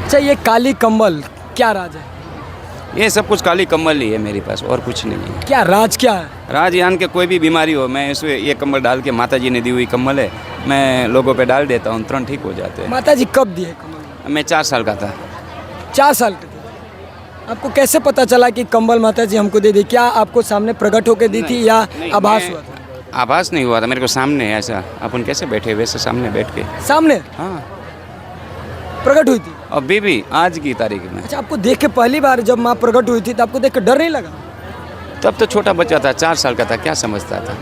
अच्छा, ये काली कंबल क्या राज है? ये सब कुछ काली कम्बल ही है मेरे पास, और कुछ नहीं है। क्या राज क्या है? राजयान के कोई भी बीमारी हो, मैं इसमें ये कंबल डाल के, माता जी ने दी हुई कंबल है, मैं लोगों पे डाल देता हूँ, तुरंत ठीक हो जाते हैं। माता जी कब दिए कंबल? मैं 4 साल का था। 4 साल के थे। आपको कैसे पता चला कि कंबल माता जी हमको दे दी? क्या आपको सामने प्रकट होकर दी थी या नहीं, आभास हुआ था? आभास नहीं हुआ था मेरे को, सामने ऐसा अपन कैसे बैठे वैसे सामने बैठ के। सामने हाँ, प्रकट हुई थी? अभी भी आज की तारीख में। अच्छा, आपको देख के पहली बार जब माँ प्रकट हुई थी तो आपको देख के डर नहीं लगा? तब तो छोटा बच्चा था, 4 साल का था, क्या समझता था।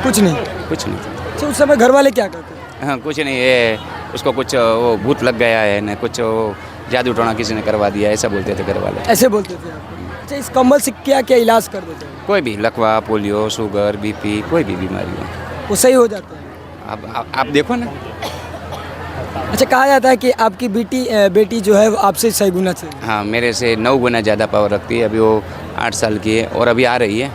कुछ नहीं। कुछ नहीं था। अच्छा, उस समय घर वाले क्या करते? हाँ, कुछ नहीं, ये उसको कुछ वो भूत लग गया है न, कुछ वो जादू टोना किसी ने करवा दिया, ऐसा बोलते थे घर वाले। ऐसे बोलते थे आपको? अच्छा, इस कंबल से क्या क्या इलाज कर देते हैं? कोई भी लकवा, पोलियो, शुगर, बीपी, कोई भी बीमारी हो, वो सही हो जाते हैं? आप देखो ना। अच्छा, कहा जाता है कि आपकी बेटी जो है वो आपसे 6 गुना से। हाँ, मेरे से 9 गुना ज़्यादा पावर रखती है। अभी वो 8 साल की है और अभी आ रही है,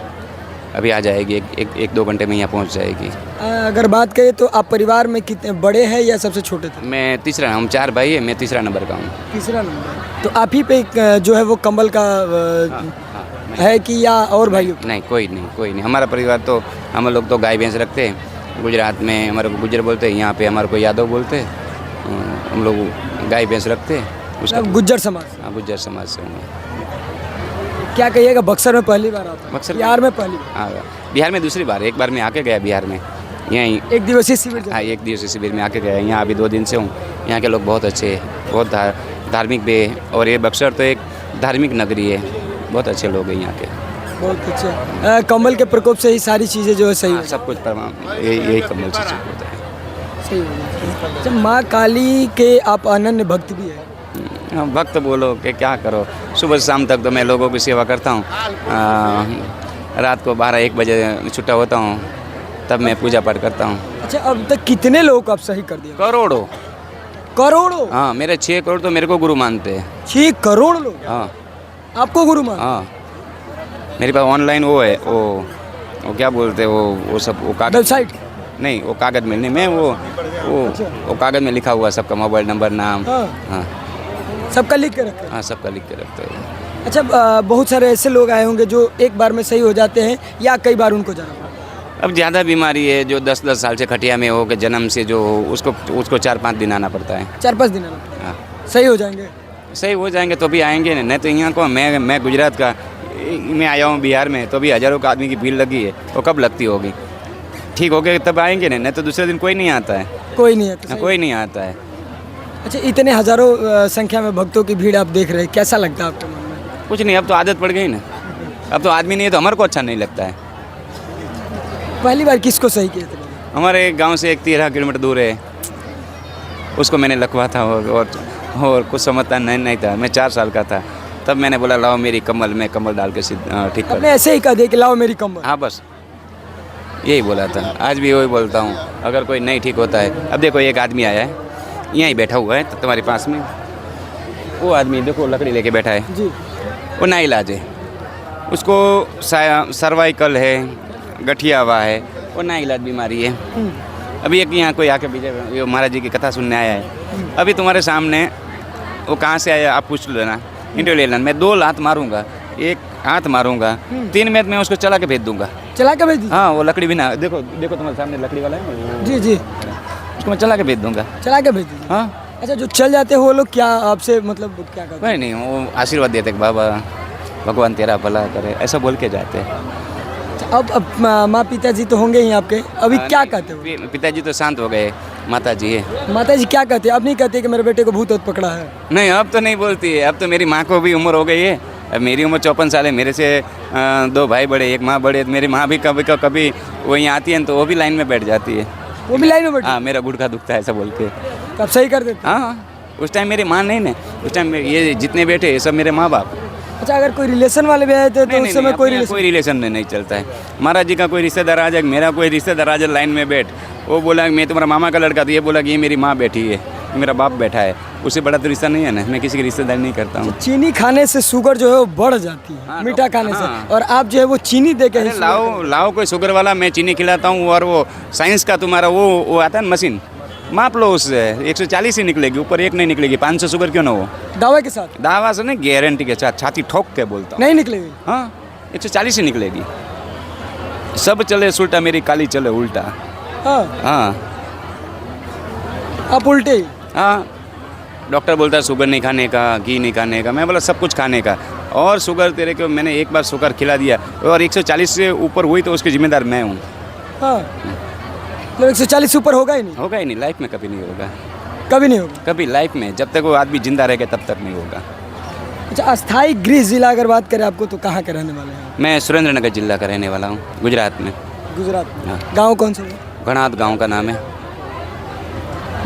अभी आ जाएगी, एक 2 घंटे में यहाँ पहुँच जाएगी। अगर बात करें तो आप परिवार में कितने बड़े हैं या सबसे छोटे थे? मैं तीसरा, हम 4 भाई है, मैं तीसरा नंबर का हूँ। तीसरा नंबर। तो आप ही पे जो है वो कंबल का है कि या और भाइयों? नहीं, कोई नहीं। हमारा परिवार तो, हम लोग तो गाय भैंस रखते हैं। गुजरात में हमारे को गुजर बोलते हैं, यहाँ पे हमारे को यादव बोलते हैं। हम लोग गाय भैंस रखते हैं। उसका गुज्जर समाज? हाँ, गुज्जर समाज से हूँ। क्या कहिएगा, बक्सर में पहली बार आता? बक्सर बिहार में पहली बार? हाँ, बिहार में दूसरी बार। एक बार मैं आके गया बिहार में, यहीं 1 दिवसीय शिविर? हाँ, 1 दिवसीय शिविर में आके गया। यहाँ अभी 2 दिन से हूँ। यहाँ के लोग बहुत अच्छे हैं, बहुत धार्मिक भी है, और ये बक्सर तो एक धार्मिक नगरी है, बहुत अच्छे लोग हैं यहाँ के। बहुत अच्छा। कंबल के प्रकोप से ही सारी चीज़ें जो है सही हो सब कुछ यही कम्बल से सब होता है। सही हो जाती है। जब माँ काली के आप अनन्य भक्त भी है? भक्त बोलो कि क्या करो, सुबह से शाम तक तो मैं लोगों की सेवा करता हूँ। रात को 12-1 बजे छुट्टा होता हूँ, तब मैं पूजा पाठ करता हूँ। अच्छा, अब तक कितने लोग आप सही कर दिए? करोड़ों। करोड़ों? हाँ, मेरे 6 करोड़ तो मेरे को गुरु मानते हैं। 6 करोड़ लोग हाँ, आपको गुरु मान? हाँ, मेरे पास ऑनलाइन वो है, वो क्या बोलते हैं, वो सब, वो कागज वेबसाइट? नहीं, वो कागज मिलने में, वो कागज में लिखा हुआ सबका मोबाइल नंबर, नाम। हाँ। हाँ, सबका लिख के रखे? हाँ, सबका लिख के रखते हैं। अच्छा, बहुत सारे ऐसे लोग आए होंगे जो एक बार में सही हो जाते हैं या कई बार उनको जाना पड़ता है? अब ज़्यादा बीमारी है, जो 10-10 साल से खटिया में हो के जन्म से जो हो, उसको 4-5 दिन आना पड़ता है। 4-5 दिन आना पड़ता हाँ, है। सही हो जाएंगे? सही हो जाएंगे तो भी आएंगे, नहीं तो यहाँ को मैं गुजरात का, मैं आया हूँ बिहार में, तो भी हज़ारों का आदमी की भीड़ लगी है, वो कब लगती होगी? ठीक हो गए तब आएंगे, नहीं तो दूसरे दिन कोई नहीं आता है। कोई नहीं आता? कोई नहीं आता है। अच्छा, इतने हजारों संख्या में भक्तों की भीड़ आप देख रहे हैं, कैसा लगता है आपके मन में? कुछ नहीं, अब तो आदत पड़ गई ना। अब तो आदमी नहीं है तो हमारे को अच्छा नहीं लगता है। पहली बार किसको सही किया था? हमारे गांव से 13 किलोमीटर दूर है, उसको मैंने लखवा था, और कुछ समझता नहीं था। मैं 4 साल का था, तब मैंने बोला लाओ मेरी कमल, मैं कमल डाल के ठीक कर। आपने ऐसे ही कहा दिया कि लाओ मेरी कंबल? हाँ, बस यही बोला था, आज भी वही बोलता हूँ। अगर कोई नहीं ठीक होता है, अब देखो एक आदमी आया है, यहीं बैठा हुआ है तुम्हारे पास में, वो आदमी देखो लकड़ी लेके बैठा है जी। वो ना इलाज है, उसको सर्वाइकल है, गठिया हुआ है, वो ना इलाज बीमारी है। अभी एक यहाँ कोई आके विजय महाराज जी की कथा सुनने आया है, अभी तुम्हारे सामने, वो कहाँ से आया आप पूछ लेना, इंटरव्यू ले लेना। मैं 2 लात मारूंगा, 1 हाथ मारूंगा, 3 मिनट में उसको चला के भेज दूंगा। चला के भेज दीजिए? हाँ, वो लकड़ी भी ना, देखो तुम्हारे सामने लकड़ी वाला है। जी जी, उसको मैं चला के भेज दूंगा। चला के भेज दीजिए? हाँ। अच्छा, जो चल जाते हो वो लोग क्या आपसे मतलब क्या करते हैं? नहीं, वो आशीर्वाद देते कि बाबा भगवान तेरा भला करे, ऐसा बोल के जाते हैं। अब माँ पिताजी तो होंगे ही आपके, अभी क्या कहते हो? पिताजी तो शांत हो गए, माता जी है। माता जी क्या कहते हैं? अब नहीं कहते कि मेरे बेटे को भूत वूत पकड़ा है? नहीं, अब तो नहीं बोलती है। अब तो मेरी माँ को भी उम्र हो गई है, अब मेरी उम्र 54 साल है, मेरे से 2 भाई बड़े, 1 माँ बड़े। मेरी माँ भी कभी वहीं आती है तो वो भी लाइन में बैठ जाती है। वो भी लाइन में बैठे? हाँ, मेरा गुड़का दुखता है ऐसा बोल के। तब सही कर देते? हाँ, उस टाइम मेरी माँ नहीं ना, उस टाइम ये जितने बैठे ये सब मेरे माँ बाप। अच्छा, अगर कोई रिलेशन वाले भी आए थे तो उस समय कोई रिलेशन नहीं चलता है। महाराज जी का कोई रिश्तेदार आ जाए, मेरा कोई रिश्तेदार आ जाए लाइन में बैठ, वो बोला मैं तुम्हारा मामा का लड़का, तो ये बोला कि ये मेरी माँ बैठी है, मेरा बाप बैठा है, उससे बड़ा तो रिश्ता नहीं है ना। मैं किसी की रिश्तेदारी नहीं करता हूँ। चीनी खाने से शुगर जो है वो बढ़ जाती है। हाँ, मीठा खाने हाँ। से, और आप जो है वो चीनी दे के ही लाओ कोई शुगर वाला, मैं चीनी खिलाता हूँ। और वो साइंस का तुम्हारा वो आता है ना मशीन, माप लो उससे 140 ही निकलेगी, ऊपर एक नहीं निकलेगी। 500 शुगर क्यों ना हो। दावे के साथ दावा से नहीं, गारंटी के साथ, छाती ठोक के बोलता हूँ। नहीं निकलेगी। हाँ 140 ही निकलेगी। सब चले सुलटा, मेरी काली चले उल्टा। हाँ हाँ आप उल्टे ही। हाँ, डॉक्टर बोलता है शुगर नहीं खाने का, घी नहीं खाने का। मैं बोला सब कुछ खाने का। और शुगर तेरे को मैंने एक बार शुगर खिला दिया और 140 से ऊपर हुई तो उसकी जिम्मेदार मैं हूँ। हाँ मतलब 140 से ऊपर होगा ही नहीं। होगा ही नहीं, लाइफ में कभी नहीं होगा। कभी नहीं होगा। कभी लाइफ में, जब तक वो आदमी जिंदा रहेगा तब तक नहीं होगा। अच्छा, अस्थाई गृह जिला अगर बात करें आपको तो कहाँ के रहने वाले हैं? मैं सुरेंद्र नगर जिला का रहने वाला हूँ, गुजरात में। गुजरात में। हाँ। गाँव कौन सा है? गणात गांव का नाम है।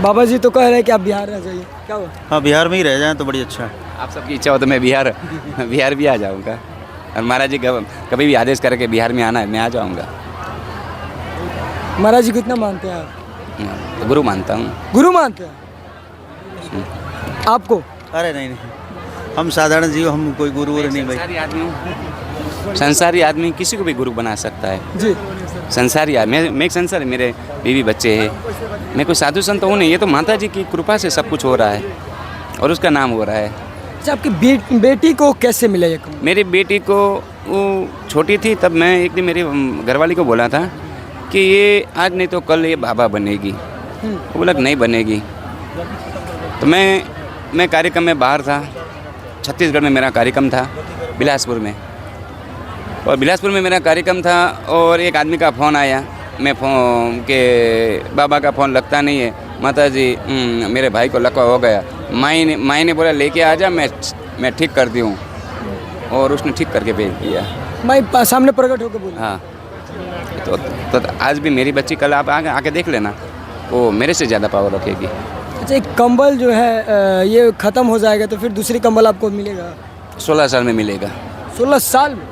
बाबा जी तो कह रहे हैं कि आप बिहार रह जाइए, क्या हुआ? हाँ, बिहार में ही रह जाएं तो बड़ी अच्छा है। आप सबकी इच्छा हो तो मैं बिहार भी आ जाऊँगा। और महाराज जी कभी भी आदेश करके बिहार में आना है, मैं आ जाऊँगा। महाराज जी को इतना मानते हैं आप? तो गुरु मानता हूँ। गुरु मानते हैं आपको? अरे नहीं नहीं, हम साधारण जीव, हम कोई गुरु वुरु नहीं भाई। संसारी आदमी हूँ। संसारी आदमी किसी को भी गुरु बना सकता है। जी। संसारी आदमी, मैं एक संसारी, मेरे बीवी बच्चे हैं, मैं कोई साधु संत हूँ नहीं। ये तो माता जी की कृपा से सब कुछ हो रहा है और उसका नाम हो रहा है। अच्छा, आपकी बेटी को कैसे मिला ये कमल? मेरी बेटी को, वो छोटी थी तब मैं एक दिन मेरी घरवाली को बोला था कि ये आज नहीं तो कल ये बाबा बनेगी। वो बोला नहीं बनेगी। तो मैं कार्यक्रम में बाहर था, छत्तीसगढ़ में मेरा कार्यक्रम था, बिलासपुर में। और बिलासपुर में मेरा कार्यक्रम था और एक आदमी का फ़ोन आया। मैं फ़ोन के बाबा का फ़ोन लगता नहीं है। माता जी मेरे भाई को लकवा हो गया। माई ने बोला लेके आ जा, मैं ठीक कर दी हूँ। और उसने ठीक करके भेज दिया। मैं सामने प्रकट होकर बोला। हाँ, तो आज भी मेरी बच्ची, कल आप आके देख लेना, वो मेरे से ज़्यादा पावर रखेगी। अच्छा, एक कंबल जो है ये ख़त्म हो जाएगा तो फिर दूसरी कंबल आपको मिलेगा? 16 साल में मिलेगा। 16 साल में?